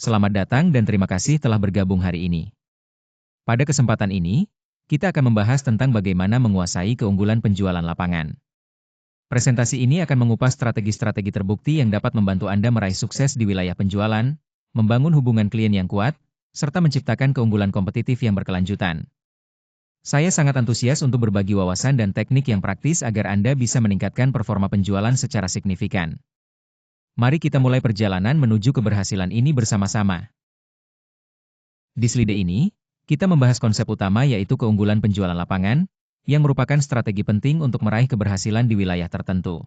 Selamat datang dan terima kasih telah bergabung hari ini. Pada kesempatan ini, kita akan membahas tentang bagaimana menguasai keunggulan penjualan lapangan. Presentasi ini akan mengupas strategi-strategi terbukti yang dapat membantu Anda meraih sukses di wilayah penjualan, membangun hubungan klien yang kuat, serta menciptakan keunggulan kompetitif yang berkelanjutan. Saya sangat antusias untuk berbagi wawasan dan teknik yang praktis agar Anda bisa meningkatkan performa penjualan secara signifikan. Mari kita mulai perjalanan menuju keberhasilan ini bersama-sama. Di slide ini, kita membahas konsep utama yaitu keunggulan penjualan lapangan, yang merupakan strategi penting untuk meraih keberhasilan di wilayah tertentu.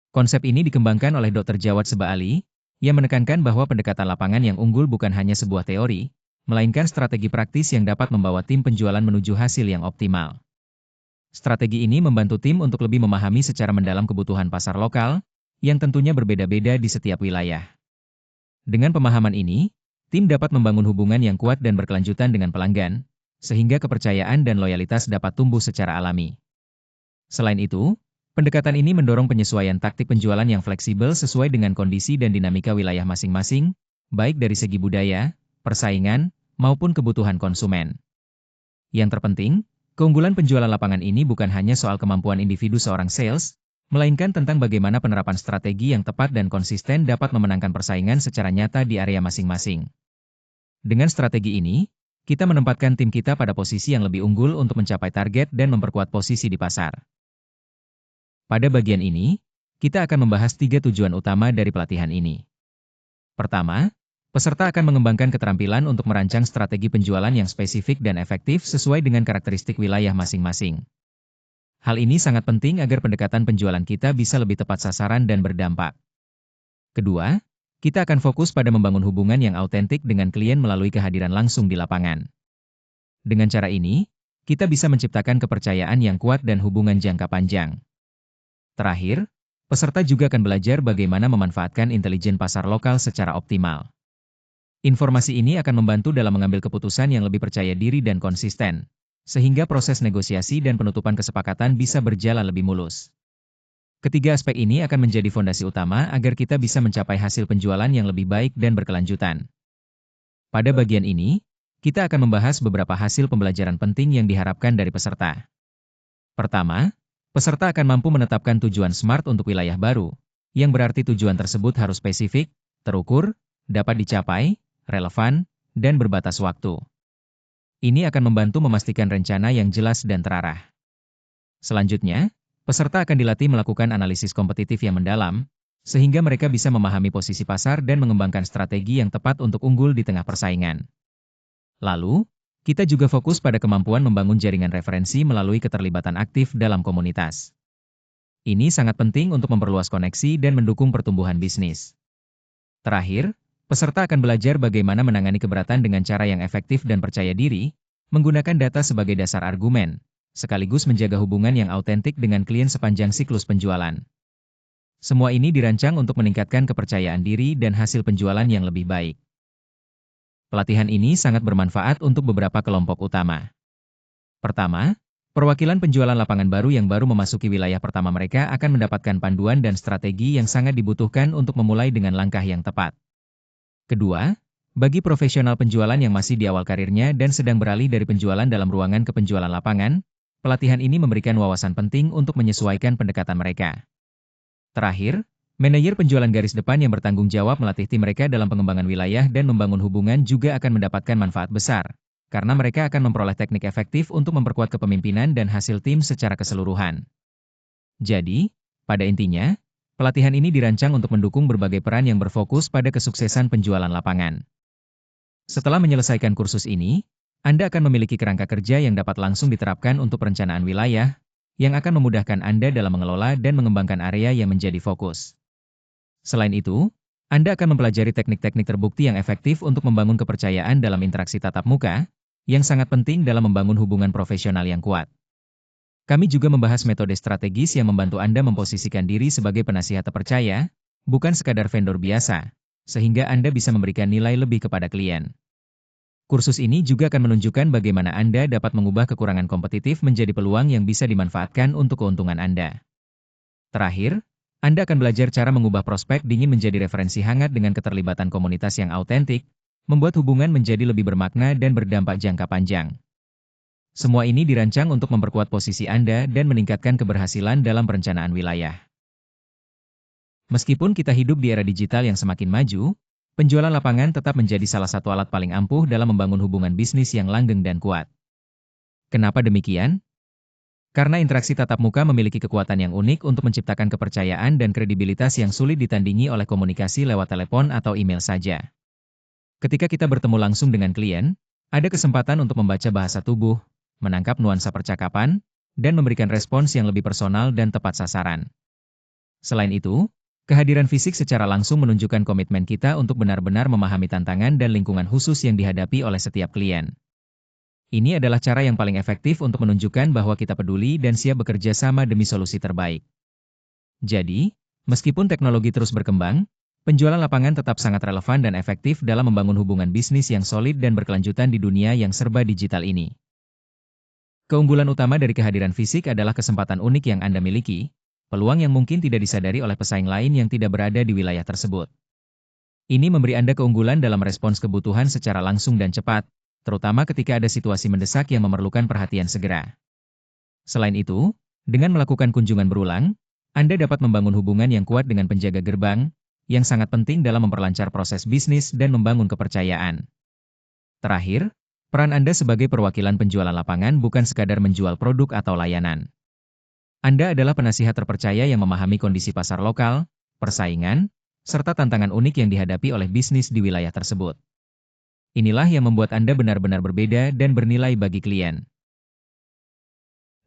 Konsep ini dikembangkan oleh Dr. Jawad Sebaali, yang menekankan bahwa pendekatan lapangan yang unggul bukan hanya sebuah teori, melainkan strategi praktis yang dapat membawa tim penjualan menuju hasil yang optimal. Strategi ini membantu tim untuk lebih memahami secara mendalam kebutuhan pasar lokal, yang tentunya berbeda-beda di setiap wilayah. Dengan pemahaman ini, tim dapat membangun hubungan yang kuat dan berkelanjutan dengan pelanggan, sehingga kepercayaan dan loyalitas dapat tumbuh secara alami. Selain itu, pendekatan ini mendorong penyesuaian taktik penjualan yang fleksibel sesuai dengan kondisi dan dinamika wilayah masing-masing, baik dari segi budaya, persaingan, maupun kebutuhan konsumen. Yang terpenting, keunggulan penjualan lapangan ini bukan hanya soal kemampuan individu seorang sales, melainkan tentang bagaimana penerapan strategi yang tepat dan konsisten dapat memenangkan persaingan secara nyata di area masing-masing. Dengan strategi ini, kita menempatkan tim kita pada posisi yang lebih unggul untuk mencapai target dan memperkuat posisi di pasar. Pada bagian ini, kita akan membahas 3 tujuan utama dari pelatihan ini. Pertama, peserta akan mengembangkan keterampilan untuk merancang strategi penjualan yang spesifik dan efektif sesuai dengan karakteristik wilayah masing-masing. Hal ini sangat penting agar pendekatan penjualan kita bisa lebih tepat sasaran dan berdampak. Kedua, kita akan fokus pada membangun hubungan yang autentik dengan klien melalui kehadiran langsung di lapangan. Dengan cara ini, kita bisa menciptakan kepercayaan yang kuat dan hubungan jangka panjang. Terakhir, peserta juga akan belajar bagaimana memanfaatkan intelijen pasar lokal secara optimal. Informasi ini akan membantu dalam mengambil keputusan yang lebih percaya diri dan konsisten, sehingga proses negosiasi dan penutupan kesepakatan bisa berjalan lebih mulus. Ketiga aspek ini akan menjadi fondasi utama agar kita bisa mencapai hasil penjualan yang lebih baik dan berkelanjutan. Pada bagian ini, kita akan membahas beberapa hasil pembelajaran penting yang diharapkan dari peserta. Pertama, peserta akan mampu menetapkan tujuan SMART untuk wilayah baru, yang berarti tujuan tersebut harus spesifik, terukur, dapat dicapai, relevan, dan berbatas waktu. Ini akan membantu memastikan rencana yang jelas dan terarah. Selanjutnya, peserta akan dilatih melakukan analisis kompetitif yang mendalam, sehingga mereka bisa memahami posisi pasar dan mengembangkan strategi yang tepat untuk unggul di tengah persaingan. Lalu, kita juga fokus pada kemampuan membangun jaringan referensi melalui keterlibatan aktif dalam komunitas. Ini sangat penting untuk memperluas koneksi dan mendukung pertumbuhan bisnis. Terakhir, peserta akan belajar bagaimana menangani keberatan dengan cara yang efektif dan percaya diri, menggunakan data sebagai dasar argumen, sekaligus menjaga hubungan yang autentik dengan klien sepanjang siklus penjualan. Semua ini dirancang untuk meningkatkan kepercayaan diri dan hasil penjualan yang lebih baik. Pelatihan ini sangat bermanfaat untuk beberapa kelompok utama. Pertama, perwakilan penjualan lapangan baru yang baru memasuki wilayah pertama mereka akan mendapatkan panduan dan strategi yang sangat dibutuhkan untuk memulai dengan langkah yang tepat. Kedua, bagi profesional penjualan yang masih di awal karirnya dan sedang beralih dari penjualan dalam ruangan ke penjualan lapangan, pelatihan ini memberikan wawasan penting untuk menyesuaikan pendekatan mereka. Terakhir, manajer penjualan garis depan yang bertanggung jawab melatih tim mereka dalam pengembangan wilayah dan membangun hubungan juga akan mendapatkan manfaat besar, karena mereka akan memperoleh teknik efektif untuk memperkuat kepemimpinan dan hasil tim secara keseluruhan. Jadi, pada intinya, pelatihan ini dirancang untuk mendukung berbagai peran yang berfokus pada kesuksesan penjualan lapangan. Setelah menyelesaikan kursus ini, Anda akan memiliki kerangka kerja yang dapat langsung diterapkan untuk perencanaan wilayah, yang akan memudahkan Anda dalam mengelola dan mengembangkan area yang menjadi fokus. Selain itu, Anda akan mempelajari teknik-teknik terbukti yang efektif untuk membangun kepercayaan dalam interaksi tatap muka, yang sangat penting dalam membangun hubungan profesional yang kuat. Kami juga membahas metode strategis yang membantu Anda memposisikan diri sebagai penasihat terpercaya, bukan sekadar vendor biasa, sehingga Anda bisa memberikan nilai lebih kepada klien. Kursus ini juga akan menunjukkan bagaimana Anda dapat mengubah kekurangan kompetitif menjadi peluang yang bisa dimanfaatkan untuk keuntungan Anda. Terakhir, Anda akan belajar cara mengubah prospek dingin menjadi referensi hangat dengan keterlibatan komunitas yang autentik, membuat hubungan menjadi lebih bermakna dan berdampak jangka panjang. Semua ini dirancang untuk memperkuat posisi Anda dan meningkatkan keberhasilan dalam perencanaan wilayah. Meskipun kita hidup di era digital yang semakin maju, penjualan lapangan tetap menjadi salah satu alat paling ampuh dalam membangun hubungan bisnis yang langgeng dan kuat. Kenapa demikian? Karena interaksi tatap muka memiliki kekuatan yang unik untuk menciptakan kepercayaan dan kredibilitas yang sulit ditandingi oleh komunikasi lewat telepon atau email saja. Ketika kita bertemu langsung dengan klien, ada kesempatan untuk membaca bahasa tubuh, menangkap nuansa percakapan, dan memberikan respons yang lebih personal dan tepat sasaran. Selain itu, kehadiran fisik secara langsung menunjukkan komitmen kita untuk benar-benar memahami tantangan dan lingkungan khusus yang dihadapi oleh setiap klien. Ini adalah cara yang paling efektif untuk menunjukkan bahwa kita peduli dan siap bekerja sama demi solusi terbaik. Jadi, meskipun teknologi terus berkembang, penjualan lapangan tetap sangat relevan dan efektif dalam membangun hubungan bisnis yang solid dan berkelanjutan di dunia yang serba digital ini. Keunggulan utama dari kehadiran fisik adalah kesempatan unik yang Anda miliki, peluang yang mungkin tidak disadari oleh pesaing lain yang tidak berada di wilayah tersebut. Ini memberi Anda keunggulan dalam respons kebutuhan secara langsung dan cepat, terutama ketika ada situasi mendesak yang memerlukan perhatian segera. Selain itu, dengan melakukan kunjungan berulang, Anda dapat membangun hubungan yang kuat dengan penjaga gerbang, yang sangat penting dalam memperlancar proses bisnis dan membangun kepercayaan. Terakhir, peran Anda sebagai perwakilan penjualan lapangan bukan sekadar menjual produk atau layanan. Anda adalah penasihat terpercaya yang memahami kondisi pasar lokal, persaingan, serta tantangan unik yang dihadapi oleh bisnis di wilayah tersebut. Inilah yang membuat Anda benar-benar berbeda dan bernilai bagi klien.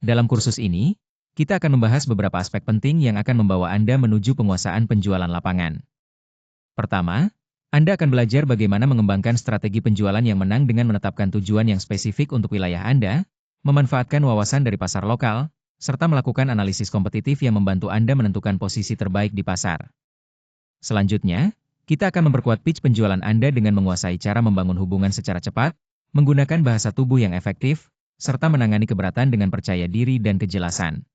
Dalam kursus ini, kita akan membahas beberapa aspek penting yang akan membawa Anda menuju penguasaan penjualan lapangan. Pertama, Anda akan belajar bagaimana mengembangkan strategi penjualan yang menang dengan menetapkan tujuan yang spesifik untuk wilayah Anda, memanfaatkan wawasan dari pasar lokal, serta melakukan analisis kompetitif yang membantu Anda menentukan posisi terbaik di pasar. Selanjutnya, kita akan memperkuat pitch penjualan Anda dengan menguasai cara membangun hubungan secara cepat, menggunakan bahasa tubuh yang efektif, serta menangani keberatan dengan percaya diri dan kejelasan.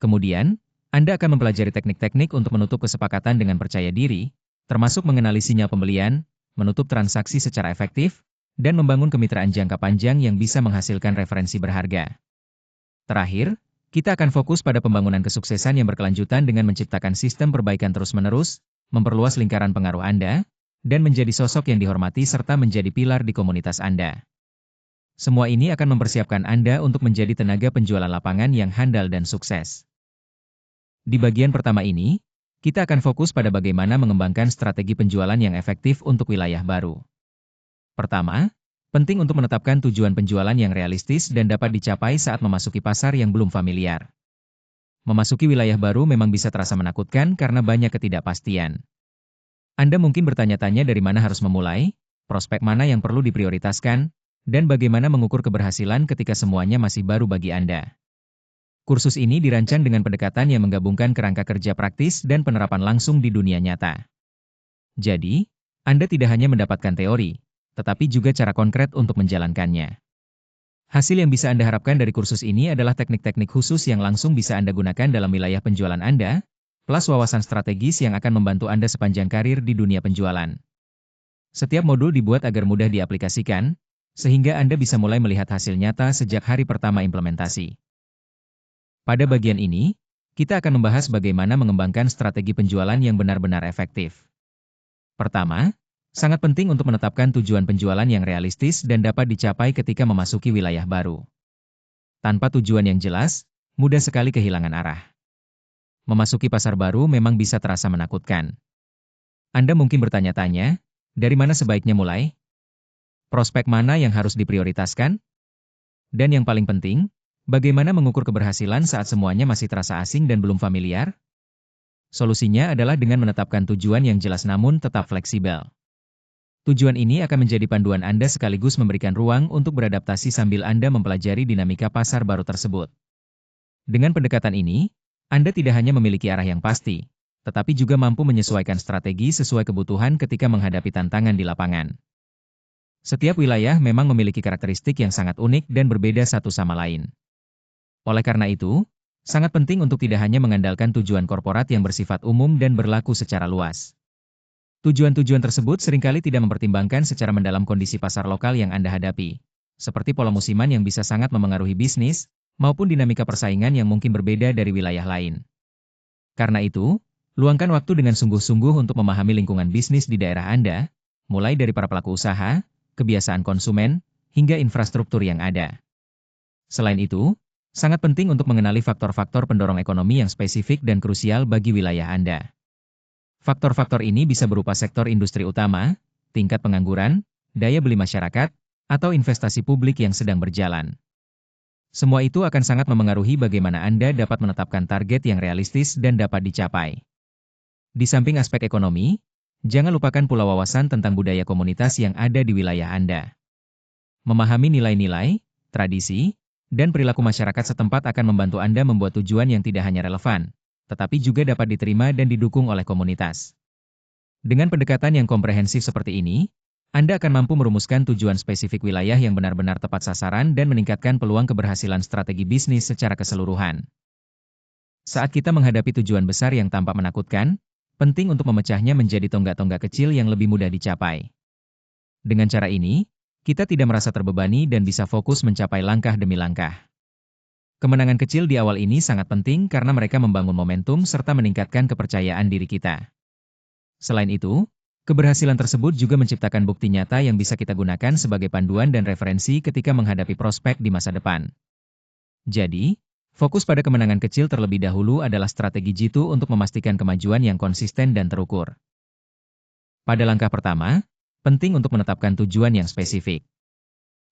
Kemudian, Anda akan mempelajari teknik-teknik untuk menutup kesepakatan dengan percaya diri, termasuk mengenali sinyal pembelian, menutup transaksi secara efektif, dan membangun kemitraan jangka panjang yang bisa menghasilkan referensi berharga. Terakhir, kita akan fokus pada pembangunan kesuksesan yang berkelanjutan dengan menciptakan sistem perbaikan terus-menerus, memperluas lingkaran pengaruh Anda, dan menjadi sosok yang dihormati serta menjadi pilar di komunitas Anda. Semua ini akan mempersiapkan Anda untuk menjadi tenaga penjualan lapangan yang handal dan sukses. Di bagian pertama ini, kita akan fokus pada bagaimana mengembangkan strategi penjualan yang efektif untuk wilayah baru. Pertama, penting untuk menetapkan tujuan penjualan yang realistis dan dapat dicapai saat memasuki pasar yang belum familiar. Memasuki wilayah baru memang bisa terasa menakutkan karena banyak ketidakpastian. Anda mungkin bertanya-tanya dari mana harus memulai, prospek mana yang perlu diprioritaskan, dan bagaimana mengukur keberhasilan ketika semuanya masih baru bagi Anda. Kursus ini dirancang dengan pendekatan yang menggabungkan kerangka kerja praktis dan penerapan langsung di dunia nyata. Jadi, Anda tidak hanya mendapatkan teori, tetapi juga cara konkret untuk menjalankannya. Hasil yang bisa Anda harapkan dari kursus ini adalah teknik-teknik khusus yang langsung bisa Anda gunakan dalam wilayah penjualan Anda, plus wawasan strategis yang akan membantu Anda sepanjang karir di dunia penjualan. Setiap modul dibuat agar mudah diaplikasikan, sehingga Anda bisa mulai melihat hasil nyata sejak hari pertama implementasi. Pada bagian ini, kita akan membahas bagaimana mengembangkan strategi penjualan yang benar-benar efektif. Pertama, sangat penting untuk menetapkan tujuan penjualan yang realistis dan dapat dicapai ketika memasuki wilayah baru. Tanpa tujuan yang jelas, mudah sekali kehilangan arah. Memasuki pasar baru memang bisa terasa menakutkan. Anda mungkin bertanya-tanya, dari mana sebaiknya mulai? Prospek mana yang harus diprioritaskan? Dan yang paling penting, bagaimana mengukur keberhasilan saat semuanya masih terasa asing dan belum familiar? Solusinya adalah dengan menetapkan tujuan yang jelas namun tetap fleksibel. Tujuan ini akan menjadi panduan Anda sekaligus memberikan ruang untuk beradaptasi sambil Anda mempelajari dinamika pasar baru tersebut. Dengan pendekatan ini, Anda tidak hanya memiliki arah yang pasti, tetapi juga mampu menyesuaikan strategi sesuai kebutuhan ketika menghadapi tantangan di lapangan. Setiap wilayah memang memiliki karakteristik yang sangat unik dan berbeda satu sama lain. Oleh karena itu, Sangat penting untuk tidak hanya mengandalkan tujuan korporat yang bersifat umum dan berlaku secara luas. Tujuan-tujuan tersebut seringkali tidak mempertimbangkan secara mendalam kondisi pasar lokal yang Anda hadapi, seperti pola musiman yang bisa sangat memengaruhi bisnis, maupun dinamika persaingan yang mungkin berbeda dari wilayah lain. Karena itu, luangkan waktu dengan sungguh-sungguh untuk memahami lingkungan bisnis di daerah Anda, mulai dari para pelaku usaha, kebiasaan konsumen, hingga infrastruktur yang ada. Selain itu, sangat penting untuk mengenali faktor-faktor pendorong ekonomi yang spesifik dan krusial bagi wilayah Anda. Faktor-faktor ini bisa berupa sektor industri utama, tingkat pengangguran, daya beli masyarakat, atau investasi publik yang sedang berjalan. Semua itu akan sangat memengaruhi bagaimana Anda dapat menetapkan target yang realistis dan dapat dicapai. Di samping aspek ekonomi, jangan lupakan pula wawasan tentang budaya komunitas yang ada di wilayah Anda. Memahami nilai-nilai, tradisi, dan perilaku masyarakat setempat akan membantu Anda membuat tujuan yang tidak hanya relevan, tetapi juga dapat diterima dan didukung oleh komunitas. Dengan pendekatan yang komprehensif seperti ini, Anda akan mampu merumuskan tujuan spesifik wilayah yang benar-benar tepat sasaran dan meningkatkan peluang keberhasilan strategi bisnis secara keseluruhan. Saat kita menghadapi tujuan besar yang tampak menakutkan, penting untuk memecahnya menjadi tonggak-tonggak kecil yang lebih mudah dicapai. Dengan cara ini, kita tidak merasa terbebani dan bisa fokus mencapai langkah demi langkah. Kemenangan kecil di awal ini sangat penting karena mereka membangun momentum serta meningkatkan kepercayaan diri kita. Selain itu, keberhasilan tersebut juga menciptakan bukti nyata yang bisa kita gunakan sebagai panduan dan referensi ketika menghadapi prospek di masa depan. Jadi, fokus pada kemenangan kecil terlebih dahulu adalah strategi jitu untuk memastikan kemajuan yang konsisten dan terukur. Pada langkah pertama, penting untuk menetapkan tujuan yang spesifik.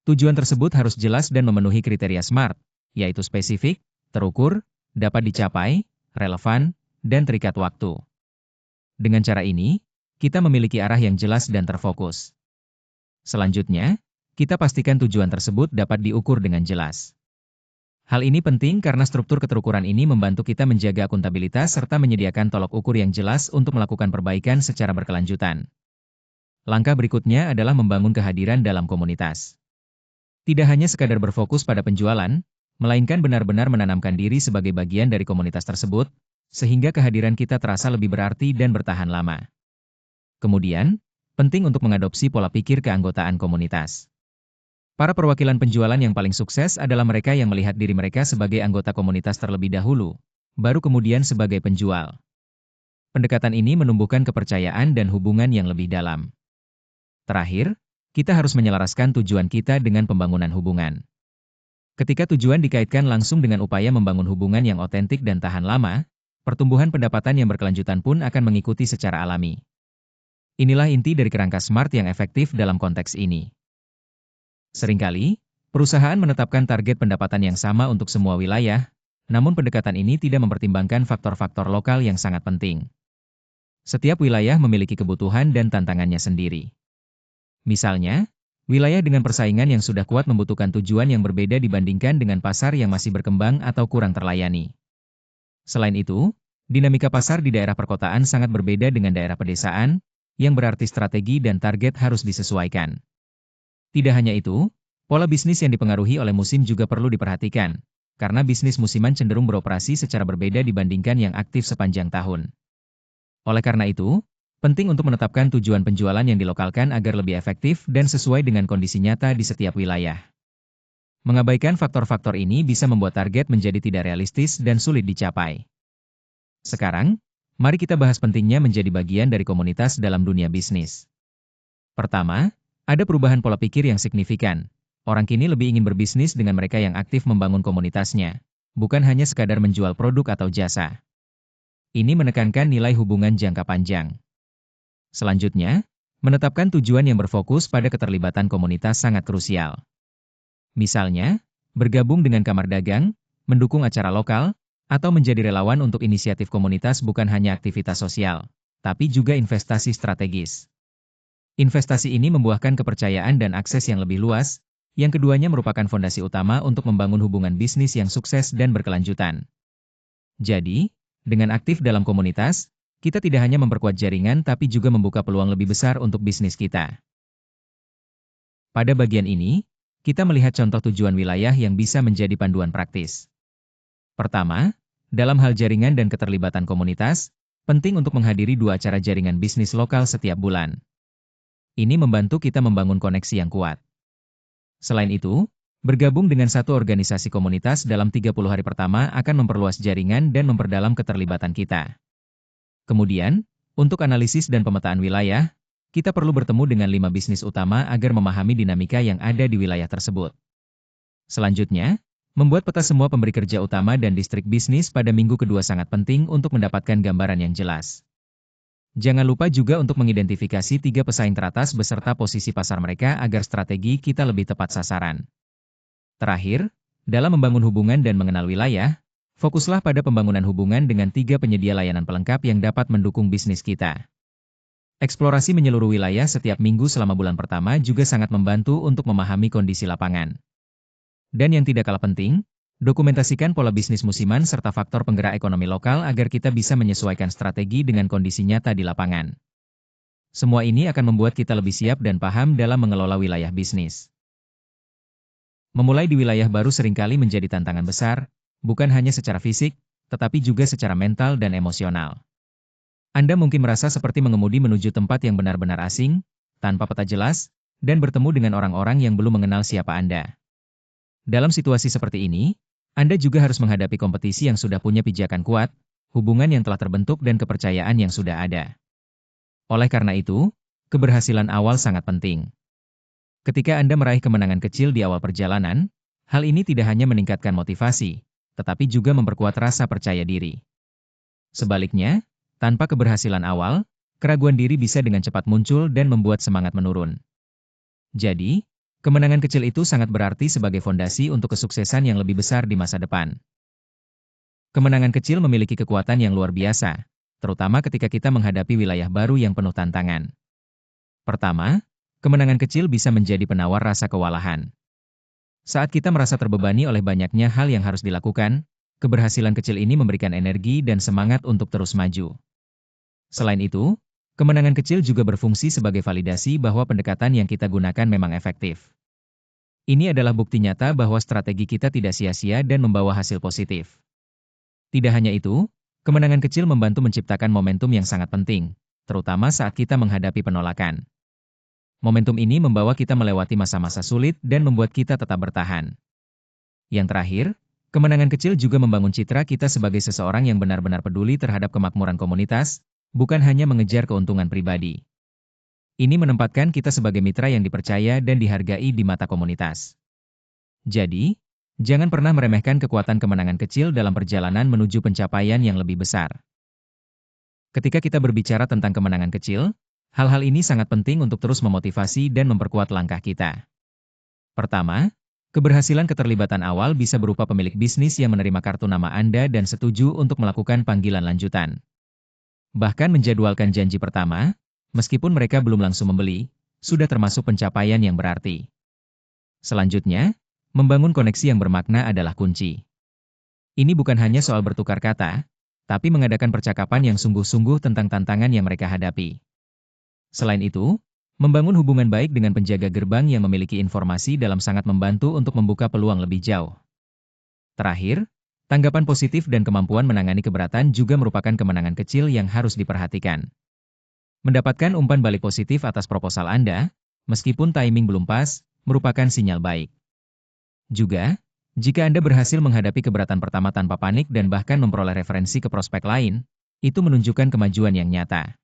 Tujuan tersebut harus jelas dan memenuhi kriteria SMART, yaitu spesifik, terukur, dapat dicapai, relevan, dan terikat waktu. Dengan cara ini, kita memiliki arah yang jelas dan terfokus. Selanjutnya, kita pastikan tujuan tersebut dapat diukur dengan jelas. Hal ini penting karena struktur keterukuran ini membantu kita menjaga akuntabilitas serta menyediakan tolok ukur yang jelas untuk melakukan perbaikan secara berkelanjutan. Langkah berikutnya adalah membangun kehadiran dalam komunitas. Tidak hanya sekadar berfokus pada penjualan, melainkan benar-benar menanamkan diri sebagai bagian dari komunitas tersebut, sehingga kehadiran kita terasa lebih berarti dan bertahan lama. Kemudian, penting untuk mengadopsi pola pikir keanggotaan komunitas. Para perwakilan penjualan yang paling sukses adalah mereka yang melihat diri mereka sebagai anggota komunitas terlebih dahulu, baru kemudian sebagai penjual. Pendekatan ini menumbuhkan kepercayaan dan hubungan yang lebih dalam. Terakhir, kita harus menyelaraskan tujuan kita dengan pembangunan hubungan. Ketika tujuan dikaitkan langsung dengan upaya membangun hubungan yang otentik dan tahan lama, pertumbuhan pendapatan yang berkelanjutan pun akan mengikuti secara alami. Inilah inti dari kerangka SMART yang efektif dalam konteks ini. Seringkali, perusahaan menetapkan target pendapatan yang sama untuk semua wilayah, namun pendekatan ini tidak mempertimbangkan faktor-faktor lokal yang sangat penting. Setiap wilayah memiliki kebutuhan dan tantangannya sendiri. Misalnya, wilayah dengan persaingan yang sudah kuat membutuhkan tujuan yang berbeda dibandingkan dengan pasar yang masih berkembang atau kurang terlayani. Selain itu, dinamika pasar di daerah perkotaan sangat berbeda dengan daerah pedesaan, yang berarti strategi dan target harus disesuaikan. Tidak hanya itu, pola bisnis yang dipengaruhi oleh musim juga perlu diperhatikan, karena bisnis musiman cenderung beroperasi secara berbeda dibandingkan yang aktif sepanjang tahun. Oleh karena itu, penting untuk menetapkan tujuan penjualan yang dilokalkan agar lebih efektif dan sesuai dengan kondisi nyata di setiap wilayah. Mengabaikan faktor-faktor ini bisa membuat target menjadi tidak realistis dan sulit dicapai. Sekarang, mari kita bahas pentingnya menjadi bagian dari komunitas dalam dunia bisnis. Pertama, ada perubahan pola pikir yang signifikan. Orang kini lebih ingin berbisnis dengan mereka yang aktif membangun komunitasnya, bukan hanya sekadar menjual produk atau jasa. Ini menekankan nilai hubungan jangka panjang. Selanjutnya, menetapkan tujuan yang berfokus pada keterlibatan komunitas sangat krusial. Misalnya, bergabung dengan kamar dagang, mendukung acara lokal, atau menjadi relawan untuk inisiatif komunitas bukan hanya aktivitas sosial, tapi juga investasi strategis. Investasi ini membuahkan kepercayaan dan akses yang lebih luas, yang keduanya merupakan fondasi utama untuk membangun hubungan bisnis yang sukses dan berkelanjutan. Jadi, dengan aktif dalam komunitas, kita tidak hanya memperkuat jaringan tapi juga membuka peluang lebih besar untuk bisnis kita. Pada bagian ini, kita melihat contoh tujuan wilayah yang bisa menjadi panduan praktis. Pertama, dalam hal jaringan dan keterlibatan komunitas, penting untuk menghadiri 2 acara jaringan bisnis lokal setiap bulan. Ini membantu kita membangun koneksi yang kuat. Selain itu, bergabung dengan satu organisasi komunitas dalam 30 hari pertama akan memperluas jaringan dan memperdalam keterlibatan kita. Kemudian, untuk analisis dan pemetaan wilayah, kita perlu bertemu dengan 5 bisnis utama agar memahami dinamika yang ada di wilayah tersebut. Selanjutnya, membuat peta semua pemberi kerja utama dan distrik bisnis pada minggu kedua sangat penting untuk mendapatkan gambaran yang jelas. Jangan lupa juga untuk mengidentifikasi 3 pesaing teratas beserta posisi pasar mereka agar strategi kita lebih tepat sasaran. Terakhir, dalam membangun hubungan dan mengenal wilayah, fokuslah pada pembangunan hubungan dengan 3 penyedia layanan pelengkap yang dapat mendukung bisnis kita. Eksplorasi menyeluruh wilayah setiap minggu selama bulan pertama juga sangat membantu untuk memahami kondisi lapangan. Dan yang tidak kalah penting, dokumentasikan pola bisnis musiman serta faktor penggerak ekonomi lokal agar kita bisa menyesuaikan strategi dengan kondisi nyata di lapangan. Semua ini akan membuat kita lebih siap dan paham dalam mengelola wilayah bisnis. Memulai di wilayah baru seringkali menjadi tantangan besar, bukan hanya secara fisik, tetapi juga secara mental dan emosional. Anda mungkin merasa seperti mengemudi menuju tempat yang benar-benar asing, tanpa peta jelas, dan bertemu dengan orang-orang yang belum mengenal siapa Anda. Dalam situasi seperti ini, Anda juga harus menghadapi kompetisi yang sudah punya pijakan kuat, hubungan yang telah terbentuk dan kepercayaan yang sudah ada. Oleh karena itu, keberhasilan awal sangat penting. Ketika Anda meraih kemenangan kecil di awal perjalanan, hal ini tidak hanya meningkatkan motivasi, tetapi juga memperkuat rasa percaya diri. Sebaliknya, tanpa keberhasilan awal, keraguan diri bisa dengan cepat muncul dan membuat semangat menurun. Jadi, kemenangan kecil itu sangat berarti sebagai fondasi untuk kesuksesan yang lebih besar di masa depan. Kemenangan kecil memiliki kekuatan yang luar biasa, terutama ketika kita menghadapi wilayah baru yang penuh tantangan. Pertama, kemenangan kecil bisa menjadi penawar rasa kewalahan. Saat kita merasa terbebani oleh banyaknya hal yang harus dilakukan, keberhasilan kecil ini memberikan energi dan semangat untuk terus maju. Selain itu, kemenangan kecil juga berfungsi sebagai validasi bahwa pendekatan yang kita gunakan memang efektif. Ini adalah bukti nyata bahwa strategi kita tidak sia-sia dan membawa hasil positif. Tidak hanya itu, kemenangan kecil membantu menciptakan momentum yang sangat penting, terutama saat kita menghadapi penolakan. Momentum ini membawa kita melewati masa-masa sulit dan membuat kita tetap bertahan. Yang terakhir, kemenangan kecil juga membangun citra kita sebagai seseorang yang benar-benar peduli terhadap kemakmuran komunitas, bukan hanya mengejar keuntungan pribadi. Ini menempatkan kita sebagai mitra yang dipercaya dan dihargai di mata komunitas. Jadi, jangan pernah meremehkan kekuatan kemenangan kecil dalam perjalanan menuju pencapaian yang lebih besar. Ketika kita berbicara tentang kemenangan kecil, hal-hal ini sangat penting untuk terus memotivasi dan memperkuat langkah kita. Pertama, keberhasilan keterlibatan awal bisa berupa pemilik bisnis yang menerima kartu nama Anda dan setuju untuk melakukan panggilan lanjutan. Bahkan menjadwalkan janji pertama, meskipun mereka belum langsung membeli, sudah termasuk pencapaian yang berarti. Selanjutnya, membangun koneksi yang bermakna adalah kunci. Ini bukan hanya soal bertukar kata, tapi mengadakan percakapan yang sungguh-sungguh tentang tantangan yang mereka hadapi. Selain itu, membangun hubungan baik dengan penjaga gerbang yang memiliki informasi dalam sangat membantu untuk membuka peluang lebih jauh. Terakhir, tanggapan positif dan kemampuan menangani keberatan juga merupakan kemenangan kecil yang harus diperhatikan. Mendapatkan umpan balik positif atas proposal Anda, meskipun timing belum pas, merupakan sinyal baik. Juga, jika Anda berhasil menghadapi keberatan pertama tanpa panik dan bahkan memperoleh referensi ke prospek lain, itu menunjukkan kemajuan yang nyata.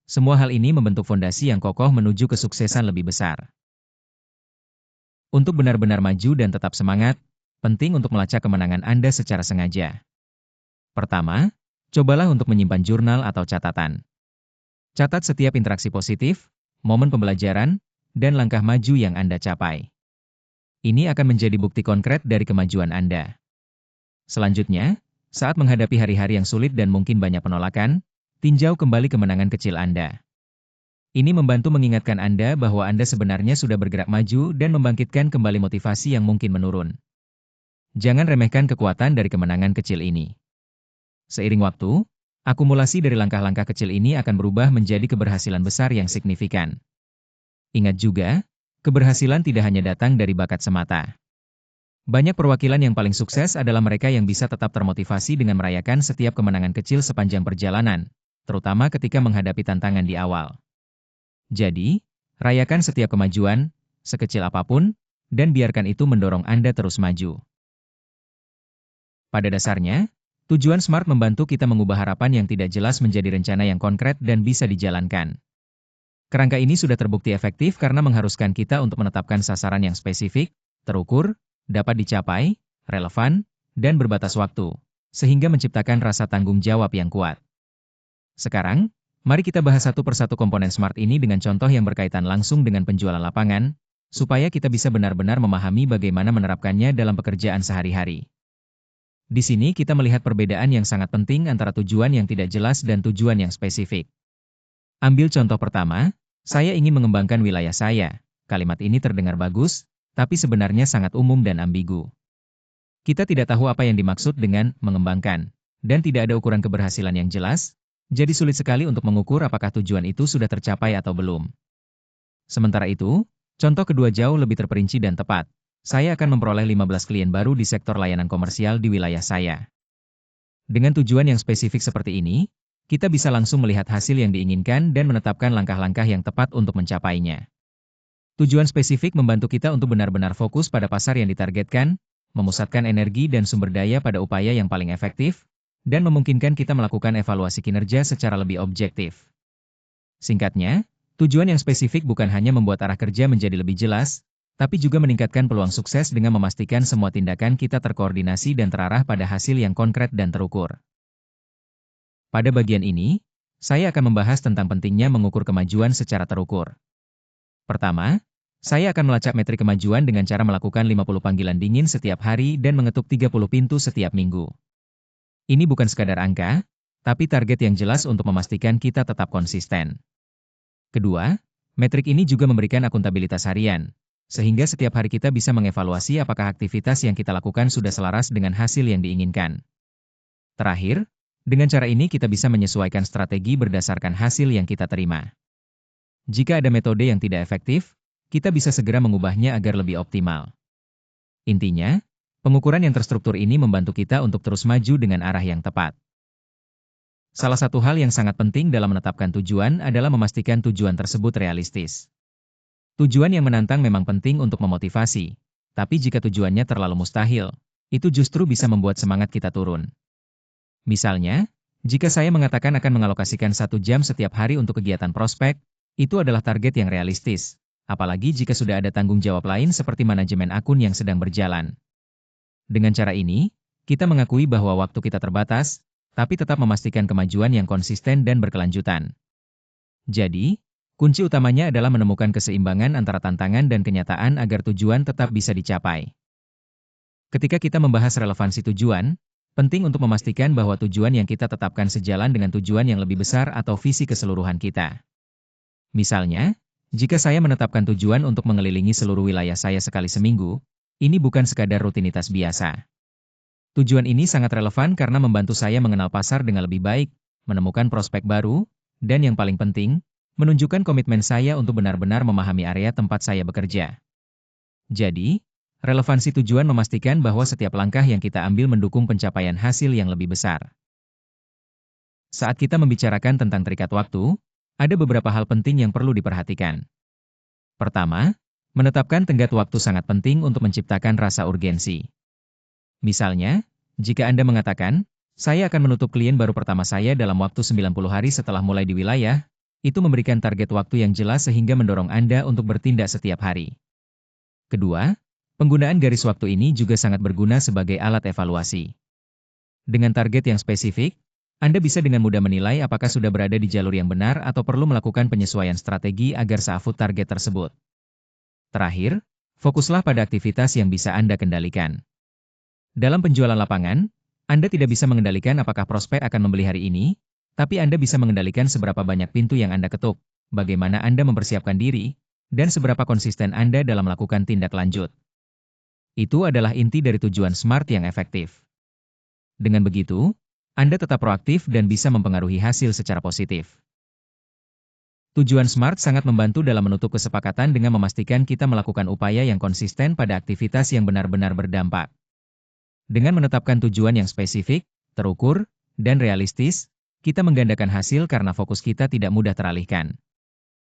Semua hal ini membentuk fondasi yang kokoh menuju kesuksesan lebih besar. Untuk benar-benar maju dan tetap semangat, penting untuk melacak kemenangan Anda secara sengaja. Pertama, cobalah untuk menyimpan jurnal atau catatan. Catat setiap interaksi positif, momen pembelajaran, dan langkah maju yang Anda capai. Ini akan menjadi bukti konkret dari kemajuan Anda. Selanjutnya, saat menghadapi hari-hari yang sulit dan mungkin banyak penolakan, tinjau kembali kemenangan kecil Anda. Ini membantu mengingatkan Anda bahwa Anda sebenarnya sudah bergerak maju dan membangkitkan kembali motivasi yang mungkin menurun. Jangan remehkan kekuatan dari kemenangan kecil ini. Seiring waktu, akumulasi dari langkah-langkah kecil ini akan berubah menjadi keberhasilan besar yang signifikan. Ingat juga, keberhasilan tidak hanya datang dari bakat semata. Banyak perwakilan yang paling sukses adalah mereka yang bisa tetap termotivasi dengan merayakan setiap kemenangan kecil sepanjang perjalanan, terutama ketika menghadapi tantangan di awal. Jadi, rayakan setiap kemajuan, sekecil apapun, dan biarkan itu mendorong Anda terus maju. Pada dasarnya, tujuan SMART membantu kita mengubah harapan yang tidak jelas menjadi rencana yang konkret dan bisa dijalankan. Kerangka ini sudah terbukti efektif karena mengharuskan kita untuk menetapkan sasaran yang spesifik, terukur, dapat dicapai, relevan, dan berbatas waktu, sehingga menciptakan rasa tanggung jawab yang kuat. Sekarang, mari kita bahas satu persatu komponen SMART ini dengan contoh yang berkaitan langsung dengan penjualan lapangan, supaya kita bisa benar-benar memahami bagaimana menerapkannya dalam pekerjaan sehari-hari. Di sini kita melihat perbedaan yang sangat penting antara tujuan yang tidak jelas dan tujuan yang spesifik. Ambil contoh pertama, saya ingin mengembangkan wilayah saya. Kalimat ini terdengar bagus, tapi sebenarnya sangat umum dan ambigu. Kita tidak tahu apa yang dimaksud dengan mengembangkan, dan tidak ada ukuran keberhasilan yang jelas, jadi sulit sekali untuk mengukur apakah tujuan itu sudah tercapai atau belum. Sementara itu, contoh kedua jauh lebih terperinci dan tepat. Saya akan memperoleh 15 klien baru di sektor layanan komersial di wilayah saya. Dengan tujuan yang spesifik seperti ini, kita bisa langsung melihat hasil yang diinginkan dan menetapkan langkah-langkah yang tepat untuk mencapainya. Tujuan spesifik membantu kita untuk benar-benar fokus pada pasar yang ditargetkan, memusatkan energi dan sumber daya pada upaya yang paling efektif, dan memungkinkan kita melakukan evaluasi kinerja secara lebih objektif. Singkatnya, tujuan yang spesifik bukan hanya membuat arah kerja menjadi lebih jelas, tapi juga meningkatkan peluang sukses dengan memastikan semua tindakan kita terkoordinasi dan terarah pada hasil yang konkret dan terukur. Pada bagian ini, saya akan membahas tentang pentingnya mengukur kemajuan secara terukur. Pertama, saya akan melacak metrik kemajuan dengan cara melakukan 50 panggilan dingin setiap hari dan mengetuk 30 pintu setiap minggu. Ini bukan sekadar angka, tapi target yang jelas untuk memastikan kita tetap konsisten. Kedua, metrik ini juga memberikan akuntabilitas harian, sehingga setiap hari kita bisa mengevaluasi apakah aktivitas yang kita lakukan sudah selaras dengan hasil yang diinginkan. Terakhir, dengan cara ini kita bisa menyesuaikan strategi berdasarkan hasil yang kita terima. Jika ada metode yang tidak efektif, kita bisa segera mengubahnya agar lebih optimal. Intinya, pengukuran yang terstruktur ini membantu kita untuk terus maju dengan arah yang tepat. Salah satu hal yang sangat penting dalam menetapkan tujuan adalah memastikan tujuan tersebut realistis. Tujuan yang menantang memang penting untuk memotivasi, tapi jika tujuannya terlalu mustahil, itu justru bisa membuat semangat kita turun. Misalnya, jika saya mengatakan akan mengalokasikan 1 jam setiap hari untuk kegiatan prospek, itu adalah target yang realistis, apalagi jika sudah ada tanggung jawab lain seperti manajemen akun yang sedang berjalan. Dengan cara ini, kita mengakui bahwa waktu kita terbatas, tapi tetap memastikan kemajuan yang konsisten dan berkelanjutan. Jadi, kunci utamanya adalah menemukan keseimbangan antara tantangan dan kenyataan agar tujuan tetap bisa dicapai. Ketika kita membahas relevansi tujuan, penting untuk memastikan bahwa tujuan yang kita tetapkan sejalan dengan tujuan yang lebih besar atau visi keseluruhan kita. Misalnya, jika saya menetapkan tujuan untuk mengelilingi seluruh wilayah saya sekali seminggu, ini bukan sekadar rutinitas biasa. Tujuan ini sangat relevan karena membantu saya mengenal pasar dengan lebih baik, menemukan prospek baru, dan yang paling penting, menunjukkan komitmen saya untuk benar-benar memahami area tempat saya bekerja. Jadi, relevansi tujuan memastikan bahwa setiap langkah yang kita ambil mendukung pencapaian hasil yang lebih besar. Saat kita membicarakan tentang terikat waktu, ada beberapa hal penting yang perlu diperhatikan. Pertama, menetapkan tenggat waktu sangat penting untuk menciptakan rasa urgensi. Misalnya, jika Anda mengatakan, saya akan menutup klien baru pertama saya dalam waktu 90 hari setelah mulai di wilayah, itu memberikan target waktu yang jelas sehingga mendorong Anda untuk bertindak setiap hari. Kedua, penggunaan garis waktu ini juga sangat berguna sebagai alat evaluasi. Dengan target yang spesifik, Anda bisa dengan mudah menilai apakah sudah berada di jalur yang benar atau perlu melakukan penyesuaian strategi agar seafut target tersebut. Terakhir, fokuslah pada aktivitas yang bisa Anda kendalikan. Dalam penjualan lapangan, Anda tidak bisa mengendalikan apakah prospek akan membeli hari ini, tapi Anda bisa mengendalikan seberapa banyak pintu yang Anda ketuk, bagaimana Anda mempersiapkan diri, dan seberapa konsisten Anda dalam melakukan tindak lanjut. Itu adalah inti dari tujuan SMART yang efektif. Dengan begitu, Anda tetap proaktif dan bisa mempengaruhi hasil secara positif. Tujuan SMART sangat membantu dalam menutup kesepakatan dengan memastikan kita melakukan upaya yang konsisten pada aktivitas yang benar-benar berdampak. Dengan menetapkan tujuan yang spesifik, terukur, dan realistis, kita menggandakan hasil karena fokus kita tidak mudah teralihkan.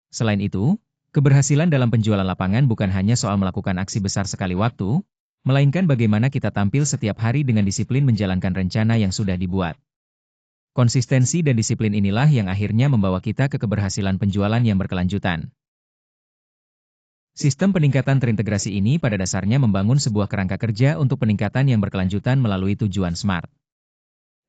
Selain itu, keberhasilan dalam penjualan lapangan bukan hanya soal melakukan aksi besar sekali waktu, melainkan bagaimana kita tampil setiap hari dengan disiplin menjalankan rencana yang sudah dibuat. Konsistensi dan disiplin inilah yang akhirnya membawa kita ke keberhasilan penjualan yang berkelanjutan. Sistem peningkatan terintegrasi ini pada dasarnya membangun sebuah kerangka kerja untuk peningkatan yang berkelanjutan melalui tujuan SMART.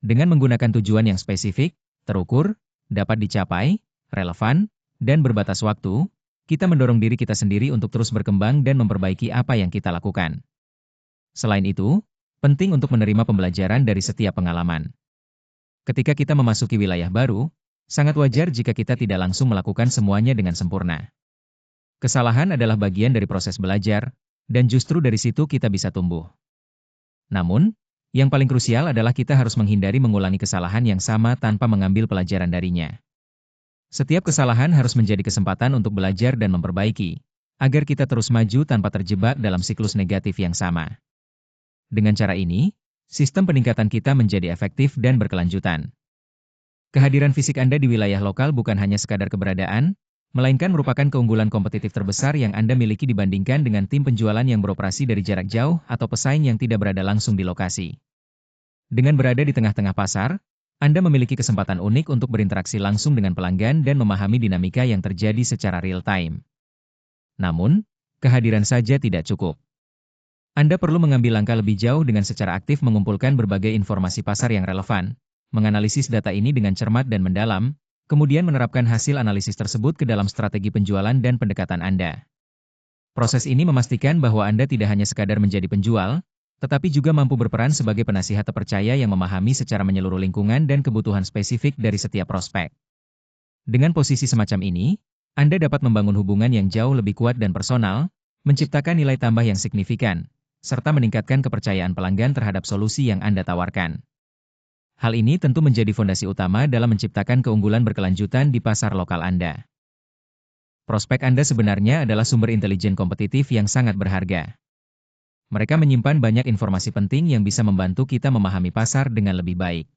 Dengan menggunakan tujuan yang spesifik, terukur, dapat dicapai, relevan, dan berbatas waktu, kita mendorong diri kita sendiri untuk terus berkembang dan memperbaiki apa yang kita lakukan. Selain itu, penting untuk menerima pembelajaran dari setiap pengalaman. Ketika kita memasuki wilayah baru, sangat wajar jika kita tidak langsung melakukan semuanya dengan sempurna. Kesalahan adalah bagian dari proses belajar, dan justru dari situ kita bisa tumbuh. Namun, yang paling krusial adalah kita harus menghindari mengulangi kesalahan yang sama tanpa mengambil pelajaran darinya. Setiap kesalahan harus menjadi kesempatan untuk belajar dan memperbaiki, agar kita terus maju tanpa terjebak dalam siklus negatif yang sama. Dengan cara ini, sistem peningkatan kita menjadi efektif dan berkelanjutan. Kehadiran fisik Anda di wilayah lokal bukan hanya sekadar keberadaan, melainkan merupakan keunggulan kompetitif terbesar yang Anda miliki dibandingkan dengan tim penjualan yang beroperasi dari jarak jauh atau pesaing yang tidak berada langsung di lokasi. Dengan berada di tengah-tengah pasar, Anda memiliki kesempatan unik untuk berinteraksi langsung dengan pelanggan dan memahami dinamika yang terjadi secara real-time. Namun, kehadiran saja tidak cukup. Anda perlu mengambil langkah lebih jauh dengan secara aktif mengumpulkan berbagai informasi pasar yang relevan, menganalisis data ini dengan cermat dan mendalam, kemudian menerapkan hasil analisis tersebut ke dalam strategi penjualan dan pendekatan Anda. Proses ini memastikan bahwa Anda tidak hanya sekadar menjadi penjual, tetapi juga mampu berperan sebagai penasihat terpercaya yang memahami secara menyeluruh lingkungan dan kebutuhan spesifik dari setiap prospek. Dengan posisi semacam ini, Anda dapat membangun hubungan yang jauh lebih kuat dan personal, menciptakan nilai tambah yang signifikan, serta meningkatkan kepercayaan pelanggan terhadap solusi yang Anda tawarkan. Hal ini tentu menjadi fondasi utama dalam menciptakan keunggulan berkelanjutan di pasar lokal Anda. Prospek Anda sebenarnya adalah sumber intelijen kompetitif yang sangat berharga. Mereka menyimpan banyak informasi penting yang bisa membantu kita memahami pasar dengan lebih baik.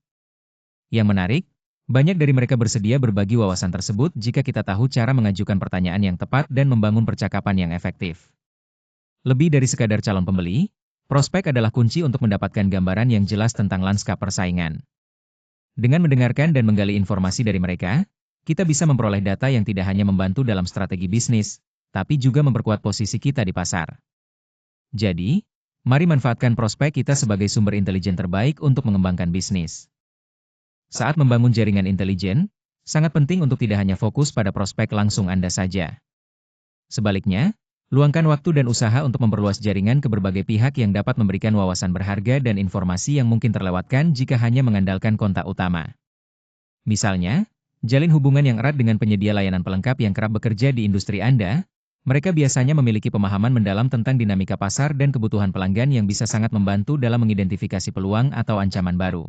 Yang menarik, banyak dari mereka bersedia berbagi wawasan tersebut jika kita tahu cara mengajukan pertanyaan yang tepat dan membangun percakapan yang efektif. Lebih dari sekadar calon pembeli, prospek adalah kunci untuk mendapatkan gambaran yang jelas tentang lanskap persaingan. Dengan mendengarkan dan menggali informasi dari mereka, kita bisa memperoleh data yang tidak hanya membantu dalam strategi bisnis, tapi juga memperkuat posisi kita di pasar. Jadi, mari manfaatkan prospek kita sebagai sumber intelijen terbaik untuk mengembangkan bisnis. Saat membangun jaringan intelijen, sangat penting untuk tidak hanya fokus pada prospek langsung Anda saja. Sebaliknya, luangkan waktu dan usaha untuk memperluas jaringan ke berbagai pihak yang dapat memberikan wawasan berharga dan informasi yang mungkin terlewatkan jika hanya mengandalkan kontak utama. Misalnya, jalin hubungan yang erat dengan penyedia layanan pelengkap yang kerap bekerja di industri Anda. Mereka biasanya memiliki pemahaman mendalam tentang dinamika pasar dan kebutuhan pelanggan yang bisa sangat membantu dalam mengidentifikasi peluang atau ancaman baru.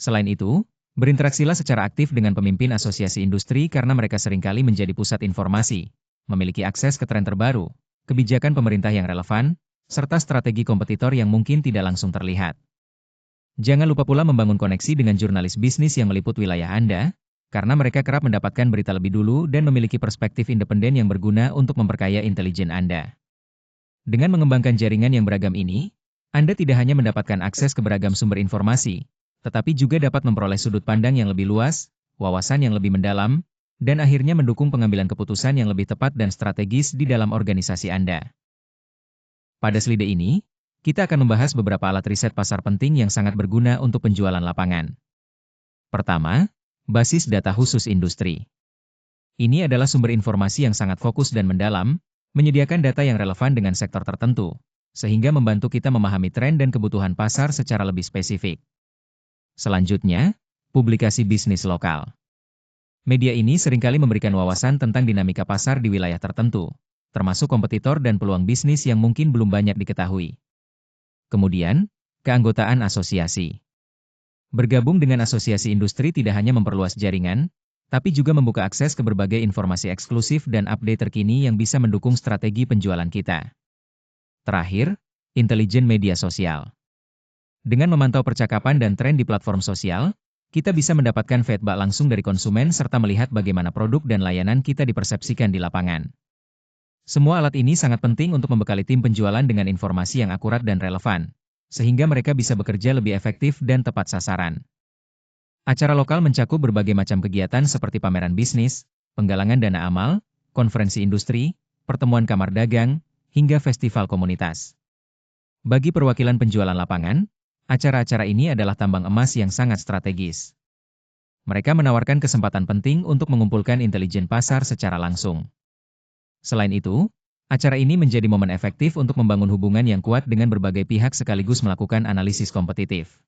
Selain itu, berinteraksilah secara aktif dengan pemimpin asosiasi industri karena mereka seringkali menjadi pusat informasi, memiliki akses ke tren terbaru, kebijakan pemerintah yang relevan, serta strategi kompetitor yang mungkin tidak langsung terlihat. Jangan lupa pula membangun koneksi dengan jurnalis bisnis yang meliput wilayah Anda, karena mereka kerap mendapatkan berita lebih dulu dan memiliki perspektif independen yang berguna untuk memperkaya intelijen Anda. Dengan mengembangkan jaringan yang beragam ini, Anda tidak hanya mendapatkan akses ke beragam sumber informasi, tetapi juga dapat memperoleh sudut pandang yang lebih luas, wawasan yang lebih mendalam, dan akhirnya mendukung pengambilan keputusan yang lebih tepat dan strategis di dalam organisasi Anda. Pada slide ini, kita akan membahas beberapa alat riset pasar penting yang sangat berguna untuk penjualan lapangan. Pertama, basis data khusus industri. Ini adalah sumber informasi yang sangat fokus dan mendalam, menyediakan data yang relevan dengan sektor tertentu, sehingga membantu kita memahami tren dan kebutuhan pasar secara lebih spesifik. Selanjutnya, publikasi bisnis lokal. Media ini seringkali memberikan wawasan tentang dinamika pasar di wilayah tertentu, termasuk kompetitor dan peluang bisnis yang mungkin belum banyak diketahui. Kemudian, keanggotaan asosiasi. Bergabung dengan asosiasi industri tidak hanya memperluas jaringan, tapi juga membuka akses ke berbagai informasi eksklusif dan update terkini yang bisa mendukung strategi penjualan kita. Terakhir, intelijen media sosial. Dengan memantau percakapan dan tren di platform sosial, kita bisa mendapatkan feedback langsung dari konsumen serta melihat bagaimana produk dan layanan kita dipersepsikan di lapangan. Semua alat ini sangat penting untuk membekali tim penjualan dengan informasi yang akurat dan relevan, sehingga mereka bisa bekerja lebih efektif dan tepat sasaran. Acara lokal mencakup berbagai macam kegiatan seperti pameran bisnis, penggalangan dana amal, konferensi industri, pertemuan kamar dagang, hingga festival komunitas. Bagi perwakilan penjualan lapangan, acara-acara ini adalah tambang emas yang sangat strategis. Mereka menawarkan kesempatan penting untuk mengumpulkan intelijen pasar secara langsung. Selain itu, acara ini menjadi momen efektif untuk membangun hubungan yang kuat dengan berbagai pihak sekaligus melakukan analisis kompetitif.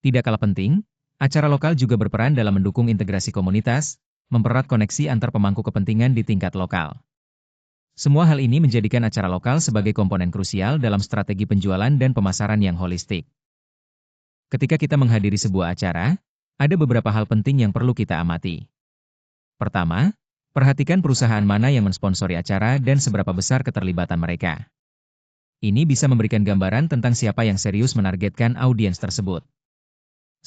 Tidak kalah penting, acara lokal juga berperan dalam mendukung integrasi komunitas, mempererat koneksi antar pemangku kepentingan di tingkat lokal. Semua hal ini menjadikan acara lokal sebagai komponen krusial dalam strategi penjualan dan pemasaran yang holistik. Ketika kita menghadiri sebuah acara, ada beberapa hal penting yang perlu kita amati. Pertama, perhatikan perusahaan mana yang mensponsori acara dan seberapa besar keterlibatan mereka. Ini bisa memberikan gambaran tentang siapa yang serius menargetkan audiens tersebut.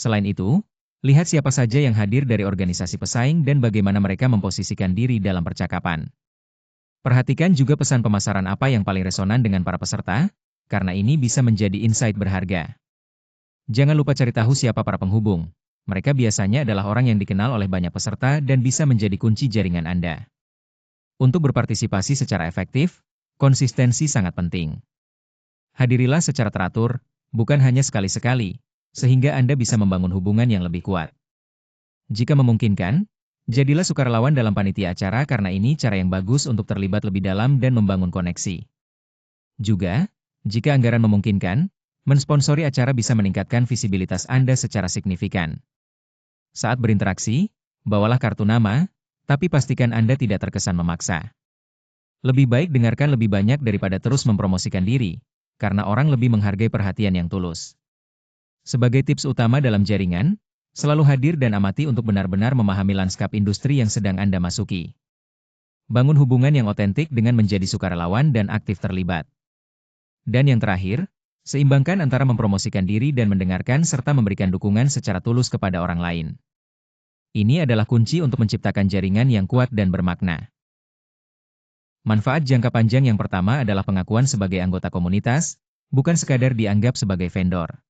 Selain itu, lihat siapa saja yang hadir dari organisasi pesaing dan bagaimana mereka memposisikan diri dalam percakapan. Perhatikan juga pesan pemasaran apa yang paling resonan dengan para peserta, karena ini bisa menjadi insight berharga. Jangan lupa cari tahu siapa para penghubung. Mereka biasanya adalah orang yang dikenal oleh banyak peserta dan bisa menjadi kunci jaringan Anda. Untuk berpartisipasi secara efektif, konsistensi sangat penting. Hadirilah secara teratur, bukan hanya sekali-sekali, sehingga Anda bisa membangun hubungan yang lebih kuat. Jika memungkinkan, jadilah sukarelawan dalam panitia acara karena ini cara yang bagus untuk terlibat lebih dalam dan membangun koneksi. Juga, jika anggaran memungkinkan, mensponsori acara bisa meningkatkan visibilitas Anda secara signifikan. Saat berinteraksi, bawalah kartu nama, tapi pastikan Anda tidak terkesan memaksa. Lebih baik dengarkan lebih banyak daripada terus mempromosikan diri, karena orang lebih menghargai perhatian yang tulus. Sebagai tips utama dalam jaringan, selalu hadir dan amati untuk benar-benar memahami lanskap industri yang sedang Anda masuki. Bangun hubungan yang otentik dengan menjadi sukarelawan dan aktif terlibat. Dan yang terakhir, seimbangkan antara mempromosikan diri dan mendengarkan serta memberikan dukungan secara tulus kepada orang lain. Ini adalah kunci untuk menciptakan jaringan yang kuat dan bermakna. Manfaat jangka panjang yang pertama adalah pengakuan sebagai anggota komunitas, bukan sekadar dianggap sebagai vendor.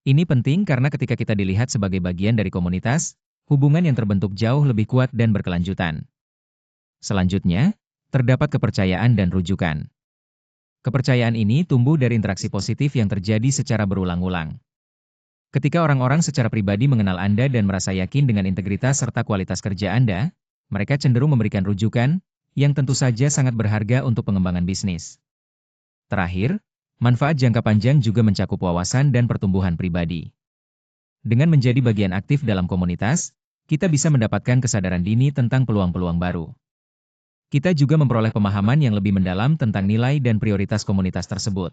Ini penting karena ketika kita dilihat sebagai bagian dari komunitas, hubungan yang terbentuk jauh lebih kuat dan berkelanjutan. Selanjutnya, terdapat kepercayaan dan rujukan. Kepercayaan ini tumbuh dari interaksi positif yang terjadi secara berulang-ulang. Ketika orang-orang secara pribadi mengenal Anda dan merasa yakin dengan integritas serta kualitas kerja Anda, mereka cenderung memberikan rujukan, yang tentu saja sangat berharga untuk pengembangan bisnis. Terakhir, manfaat jangka panjang juga mencakup wawasan dan pertumbuhan pribadi. Dengan menjadi bagian aktif dalam komunitas, kita bisa mendapatkan kesadaran dini tentang peluang-peluang baru. Kita juga memperoleh pemahaman yang lebih mendalam tentang nilai dan prioritas komunitas tersebut.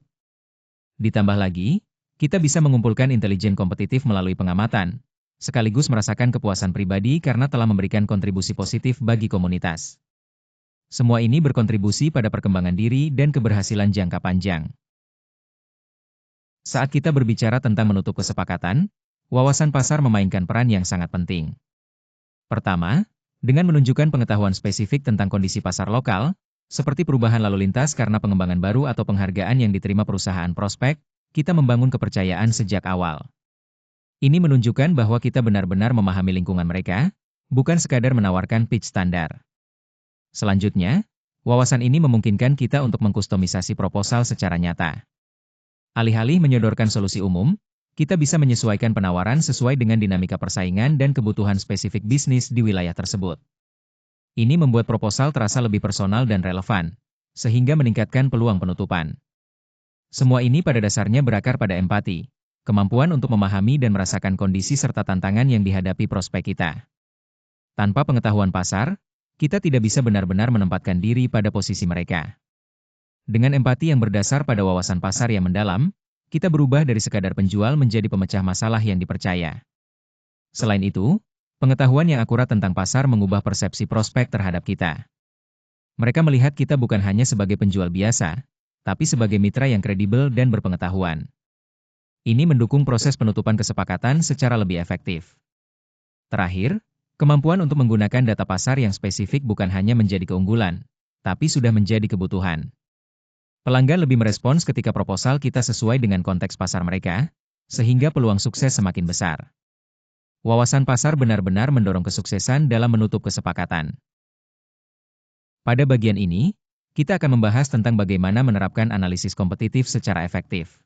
Ditambah lagi, kita bisa mengumpulkan intelijen kompetitif melalui pengamatan, sekaligus merasakan kepuasan pribadi karena telah memberikan kontribusi positif bagi komunitas. Semua ini berkontribusi pada perkembangan diri dan keberhasilan jangka panjang. Saat kita berbicara tentang menutup kesepakatan, wawasan pasar memainkan peran yang sangat penting. Pertama, dengan menunjukkan pengetahuan spesifik tentang kondisi pasar lokal, seperti perubahan lalu lintas karena pengembangan baru atau penghargaan yang diterima perusahaan prospek, kita membangun kepercayaan sejak awal. Ini menunjukkan bahwa kita benar-benar memahami lingkungan mereka, bukan sekadar menawarkan pitch standar. Selanjutnya, wawasan ini memungkinkan kita untuk mengkustomisasi proposal secara nyata. Alih-alih menyodorkan solusi umum, kita bisa menyesuaikan penawaran sesuai dengan dinamika persaingan dan kebutuhan spesifik bisnis di wilayah tersebut. Ini membuat proposal terasa lebih personal dan relevan, sehingga meningkatkan peluang penutupan. Semua ini pada dasarnya berakar pada empati, kemampuan untuk memahami dan merasakan kondisi serta tantangan yang dihadapi prospek kita. Tanpa pengetahuan pasar, kita tidak bisa benar-benar menempatkan diri pada posisi mereka. Dengan empati yang berdasar pada wawasan pasar yang mendalam, kita berubah dari sekadar penjual menjadi pemecah masalah yang dipercaya. Selain itu, Pengetahuan yang akurat tentang pasar mengubah persepsi prospek terhadap kita. Mereka melihat kita bukan hanya sebagai penjual biasa, tapi sebagai mitra yang kredibel dan berpengetahuan. Ini mendukung proses penutupan kesepakatan secara lebih efektif. Terakhir, kemampuan untuk menggunakan data pasar yang spesifik bukan hanya menjadi keunggulan, tapi sudah menjadi kebutuhan. Pelanggan lebih merespons ketika proposal kita sesuai dengan konteks pasar mereka, sehingga peluang sukses semakin besar. Wawasan pasar benar-benar mendorong kesuksesan dalam menutup kesepakatan. Pada bagian ini, kita akan membahas tentang bagaimana menerapkan analisis kompetitif secara efektif.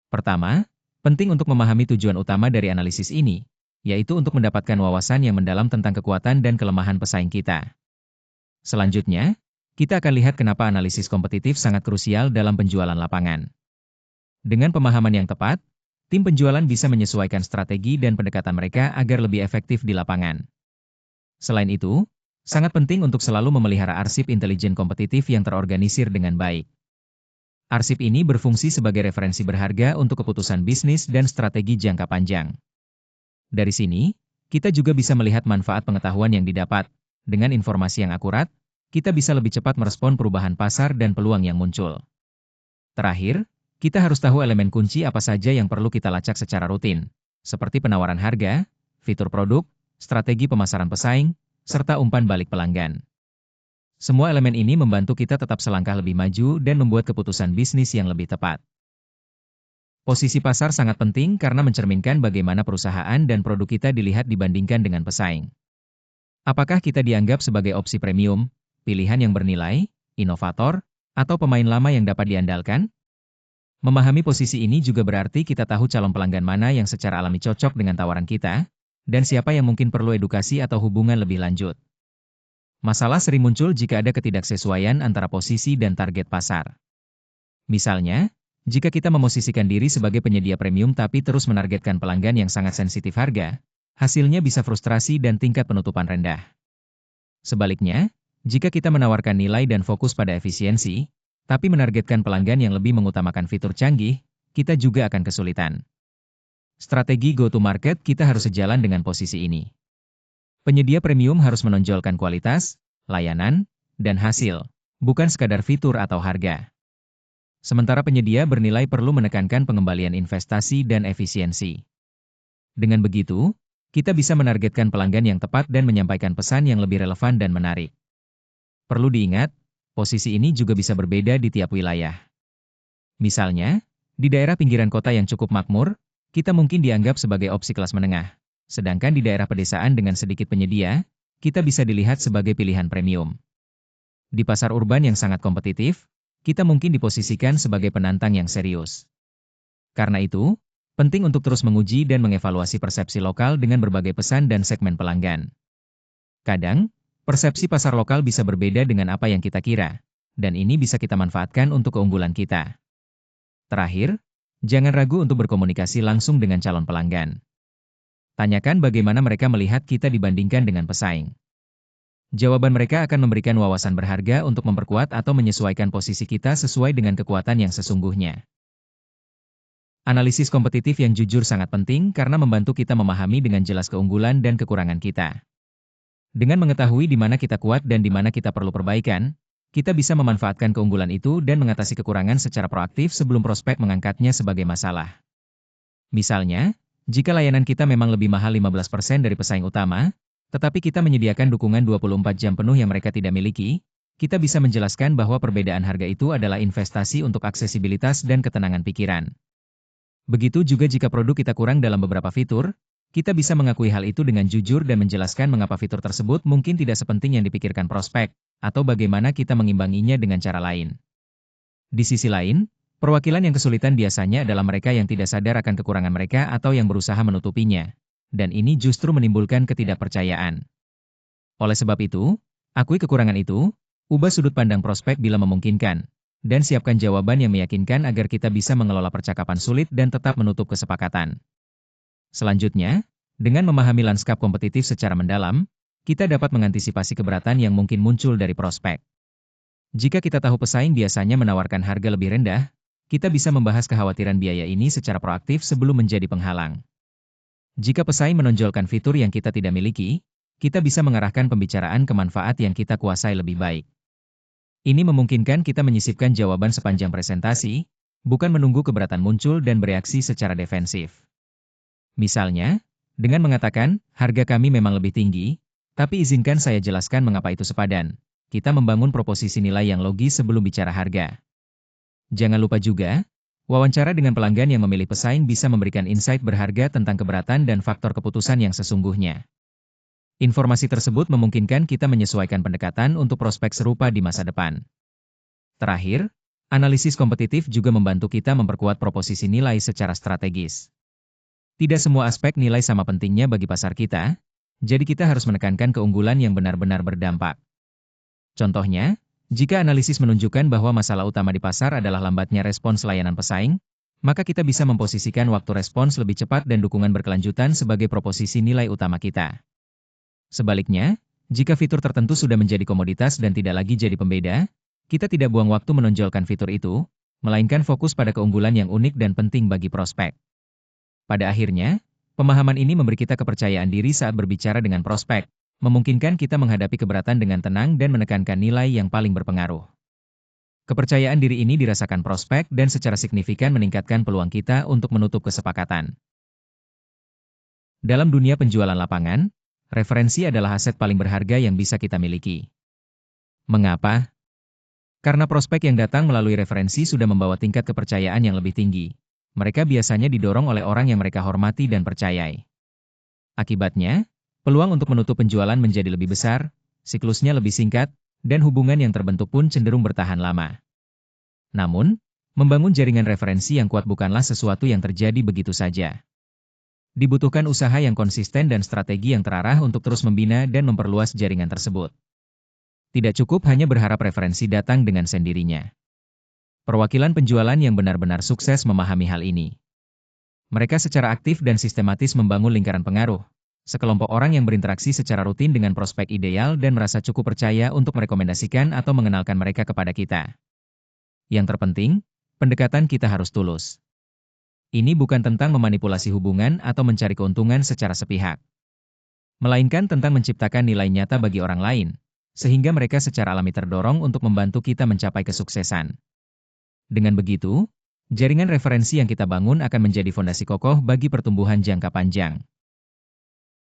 Pertama, penting untuk memahami tujuan utama dari analisis ini, yaitu untuk mendapatkan wawasan yang mendalam tentang kekuatan dan kelemahan pesaing kita. Selanjutnya, kita akan lihat kenapa analisis kompetitif sangat krusial dalam penjualan lapangan. Dengan pemahaman yang tepat, tim penjualan bisa menyesuaikan strategi dan pendekatan mereka agar lebih efektif di lapangan. Selain itu, sangat penting untuk selalu memelihara arsip intelijen kompetitif yang terorganisir dengan baik. Arsip ini berfungsi sebagai referensi berharga untuk keputusan bisnis dan strategi jangka panjang. Dari sini, kita juga bisa melihat manfaat pengetahuan yang didapat. Dengan informasi yang akurat, kita bisa lebih cepat merespon perubahan pasar dan peluang yang muncul. Terakhir, kita harus tahu elemen kunci apa saja yang perlu kita lacak secara rutin, seperti penawaran harga, fitur produk, strategi pemasaran pesaing, serta umpan balik pelanggan. Semua elemen ini membantu kita tetap selangkah lebih maju dan membuat keputusan bisnis yang lebih tepat. Posisi pasar sangat penting karena mencerminkan bagaimana perusahaan dan produk kita dilihat dibandingkan dengan pesaing. Apakah kita dianggap sebagai opsi premium, pilihan yang bernilai, inovator, atau pemain lama yang dapat diandalkan? Memahami posisi ini juga berarti kita tahu calon pelanggan mana yang secara alami cocok dengan tawaran kita, dan siapa yang mungkin perlu edukasi atau hubungan lebih lanjut. Masalah sering muncul jika ada ketidaksesuaian antara posisi dan target pasar. Misalnya, jika kita memosisikan diri sebagai penyedia premium tapi terus menargetkan pelanggan yang sangat sensitif harga, hasilnya bisa frustrasi dan tingkat penutupan rendah. Sebaliknya, jika kita menawarkan nilai dan fokus pada efisiensi, tapi menargetkan pelanggan yang lebih mengutamakan fitur canggih, kita juga akan kesulitan. Strategi go-to-market kita harus sejalan dengan posisi ini. Penyedia premium harus menonjolkan kualitas, layanan, dan hasil, bukan sekadar fitur atau harga. Sementara penyedia bernilai perlu menekankan pengembalian investasi dan efisiensi. Dengan begitu, kita bisa menargetkan pelanggan yang tepat dan menyampaikan pesan yang lebih relevan dan menarik. Perlu diingat, posisi ini juga bisa berbeda di tiap wilayah. Misalnya, di daerah pinggiran kota yang cukup makmur, kita mungkin dianggap sebagai opsi kelas menengah. Sedangkan di daerah pedesaan dengan sedikit penyedia, kita bisa dilihat sebagai pilihan premium. Di pasar urban yang sangat kompetitif, kita mungkin diposisikan sebagai penantang yang serius. Karena itu, penting untuk terus menguji dan mengevaluasi persepsi lokal dengan berbagai pesan dan segmen pelanggan. Kadang, persepsi pasar lokal bisa berbeda dengan apa yang kita kira, dan ini bisa kita manfaatkan untuk keunggulan kita. Terakhir, jangan ragu untuk berkomunikasi langsung dengan calon pelanggan. Tanyakan bagaimana mereka melihat kita dibandingkan dengan pesaing. Jawaban mereka akan memberikan wawasan berharga untuk memperkuat atau menyesuaikan posisi kita sesuai dengan kekuatan yang sesungguhnya. Analisis kompetitif yang jujur sangat penting karena membantu kita memahami dengan jelas keunggulan dan kekurangan kita. Dengan mengetahui di mana kita kuat dan di mana kita perlu perbaikan, kita bisa memanfaatkan keunggulan itu dan mengatasi kekurangan secara proaktif sebelum prospek mengangkatnya sebagai masalah. Misalnya, jika layanan kita memang lebih mahal 15% dari pesaing utama, tetapi kita menyediakan dukungan 24 jam penuh yang mereka tidak miliki, kita bisa menjelaskan bahwa perbedaan harga itu adalah investasi untuk aksesibilitas dan ketenangan pikiran. Begitu juga jika produk kita kurang dalam beberapa fitur, kita bisa mengakui hal itu dengan jujur dan menjelaskan mengapa fitur tersebut mungkin tidak sepenting yang dipikirkan prospek, atau bagaimana kita mengimbanginya dengan cara lain. Di sisi lain, perwakilan yang kesulitan biasanya adalah mereka yang tidak sadar akan kekurangan mereka atau yang berusaha menutupinya, dan ini justru menimbulkan ketidakpercayaan. Oleh sebab itu, akui kekurangan itu, ubah sudut pandang prospek bila memungkinkan, dan siapkan jawaban yang meyakinkan agar kita bisa mengelola percakapan sulit dan tetap menutup kesepakatan. Selanjutnya, dengan memahami lanskap kompetitif secara mendalam, kita dapat mengantisipasi keberatan yang mungkin muncul dari prospek. Jika kita tahu pesaing biasanya menawarkan harga lebih rendah, kita bisa membahas kekhawatiran biaya ini secara proaktif sebelum menjadi penghalang. Jika pesaing menonjolkan fitur yang kita tidak miliki, kita bisa mengarahkan pembicaraan ke manfaat yang kita kuasai lebih baik. Ini memungkinkan kita menyisipkan jawaban sepanjang presentasi, bukan menunggu keberatan muncul dan bereaksi secara defensif. Misalnya, dengan mengatakan, harga kami memang lebih tinggi, tapi izinkan saya jelaskan mengapa itu sepadan. Kita membangun proposisi nilai yang logis sebelum bicara harga. Jangan lupa juga, wawancara dengan pelanggan yang memilih pesaing bisa memberikan insight berharga tentang keberatan dan faktor keputusan yang sesungguhnya. Informasi tersebut memungkinkan kita menyesuaikan pendekatan untuk prospek serupa di masa depan. Terakhir, analisis kompetitif juga membantu kita memperkuat proposisi nilai secara strategis. Tidak semua aspek nilai sama pentingnya bagi pasar kita, jadi kita harus menekankan keunggulan yang benar-benar berdampak. Contohnya, jika analisis menunjukkan bahwa masalah utama di pasar adalah lambatnya respons layanan pesaing, maka kita bisa memposisikan waktu respons lebih cepat dan dukungan berkelanjutan sebagai proposisi nilai utama kita. Sebaliknya, jika fitur tertentu sudah menjadi komoditas dan tidak lagi jadi pembeda, kita tidak buang waktu menonjolkan fitur itu, melainkan fokus pada keunggulan yang unik dan penting bagi prospek. Pada akhirnya, pemahaman ini memberi kita kepercayaan diri saat berbicara dengan prospek, memungkinkan kita menghadapi keberatan dengan tenang dan menekankan nilai yang paling berpengaruh. Kepercayaan diri ini dirasakan prospek dan secara signifikan meningkatkan peluang kita untuk menutup kesepakatan. Dalam dunia penjualan lapangan, referensi adalah aset paling berharga yang bisa kita miliki. Mengapa? Karena prospek yang datang melalui referensi sudah membawa tingkat kepercayaan yang lebih tinggi. Mereka biasanya didorong oleh orang yang mereka hormati dan percayai. Akibatnya, peluang untuk menutup penjualan menjadi lebih besar, siklusnya lebih singkat, dan hubungan yang terbentuk pun cenderung bertahan lama. Namun, membangun jaringan referensi yang kuat bukanlah sesuatu yang terjadi begitu saja. Dibutuhkan usaha yang konsisten dan strategi yang terarah untuk terus membina dan memperluas jaringan tersebut. Tidak cukup hanya berharap referensi datang dengan sendirinya. Perwakilan penjualan yang benar-benar sukses memahami hal ini. Mereka secara aktif dan sistematis membangun lingkaran pengaruh, sekelompok orang yang berinteraksi secara rutin dengan prospek ideal dan merasa cukup percaya untuk merekomendasikan atau mengenalkan mereka kepada kita. Yang terpenting, pendekatan kita harus tulus. Ini bukan tentang memanipulasi hubungan atau mencari keuntungan secara sepihak, melainkan tentang menciptakan nilai nyata bagi orang lain, sehingga mereka secara alami terdorong untuk membantu kita mencapai kesuksesan. Dengan begitu, jaringan referensi yang kita bangun akan menjadi fondasi kokoh bagi pertumbuhan jangka panjang.